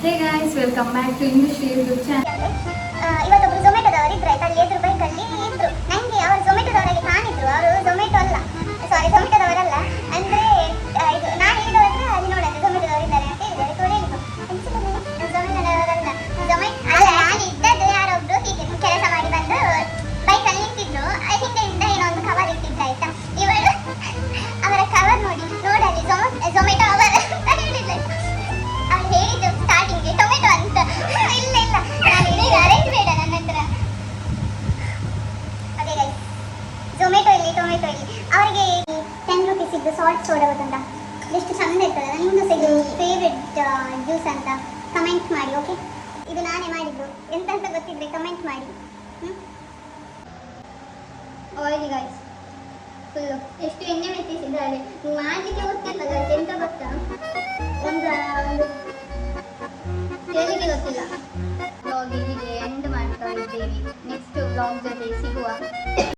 Hey guys, welcome back to English YouTube channel. ಇವತ್ತೊಬ್ರು ಝೊಮ್ಯಾಟೊದವರು ಇದ್ರು ಆಯ್ತಾ, ಅಲ್ಲಿ ಎದುರು ಬೈಕಲ್ಲಿ ಇದ್ರು. ನಂಗೆ ಅವರು ಝೊಮ್ಯಾಟೊದವರಾಗಿ ಕಾಣಿದ್ರು. ಅವರು ಝೊಮ್ಯಾಟೊ ಅಲ್ಲ, ಸಾರಿ ಝೊಮ್ಯಾಟೊದವರಲ್ಲ. ಅಂದ್ರೆ ಇದು ನಾನು ಹೇಳಿದವರ ಅಲ್ಲಿ ನೋಡೋದು ಝೊಮ್ಯಾಟೊದವರು ಇದ್ದಾರೆ ಅಂತ ಹೇಳಿದ್ದಾರೆ. ಹೇಳಿದ್ರು ಝೊಮ್ಯಾಟೊದವರಲ್ಲ, ಅಲ್ಲ ನಾನು ಇದ್ದದ್ದು ಯಾರೊಬ್ರು ಹೀಗೆ ಕೆಲಸ ಮಾಡಿ ಬಂದು ಬೈಕಲ್ಲಿ ನಿಂತಿದ್ರು. ಹಿಂದೆಯಿಂದ ಏನೋ ಒಂದು ಕವರ್ ಇಟ್ಟಿದ್ರು ಆಯ್ತಾ. ಇವಳು ಅವರ ಕವರ್ ನೋಡಲ್ಲಿ ಝೊಮ್ಯಾಟೊ ಅವರ ಅಂತ ಹೇಳಿದ್ಲು. ಅವ್ಳು ಹೇಳಿದ್ದು ಸ್ಟಾರ್ಟಿಂಗ್ಗೆ ಟೊಮೆಟೊ ಅಂತ. ಇಲ್ಲ ಇಲ್ಲ, ನಾನು ಈಗ ಅರೇಂಜ್ ಬೇಡ ನನ್ನ ಹತ್ರ. ಅದೇ ಗೈಸ್, ಝೊಮ್ಯಾಟೊ ಇಲ್ಲಿ ಟೊಮೆಟೊ ಇಲ್ಲಿ. ಅವರಿಗೆ 10 ರೂಪೀಸ್ ಇದ್ದು ಸಾಲ್ಟ್ ಸೋಡಾ ಗೊತ್ತುಂಟಾ, ಎಷ್ಟು ಚಂದ ಇರ್ತದೆ. ನಿಮ್ಮದು ಸಹ ಫೇವ್ರೆಟ್ ಜ್ಯೂಸ್ ಅಂತ ಕಮೆಂಟ್ ಮಾಡಿ. ಓಕೆ, ಇದು ನಾನೇ ಮಾಡಿದ್ದು. ಎಂತ ಅಂತ ಗೊತ್ತಿದ್ರೆ ಕಮೆಂಟ್ ಮಾಡಿ. ಆಯಿಲಿ ಗೈಸ್, ಫುಲ್ಲು ಎಷ್ಟು ಎಣ್ಣೆ ಮೆತ್ತಿಸಿದ್ದಾರೆ. ಮಾಡಲಿಕ್ಕೆ ಗೊತ್ತಿಲ್ಲ ಎಂತ ಗೊತ್ತಾ, ಒಂದು ಹೇಳಿಕೆ ಗೊತ್ತಿಲ್ಲ. ಬ್ಲಾಗ್ ಇಲ್ಲಿಗೆ ಎಂಡ್ ಮಾಡ್ತಾ ಇದ್ದೀವಿ. ನೆಕ್ಸ್ಟ್ ಬ್ಲಾಗ್ ಜೊತೆ ಸಿಗುವ.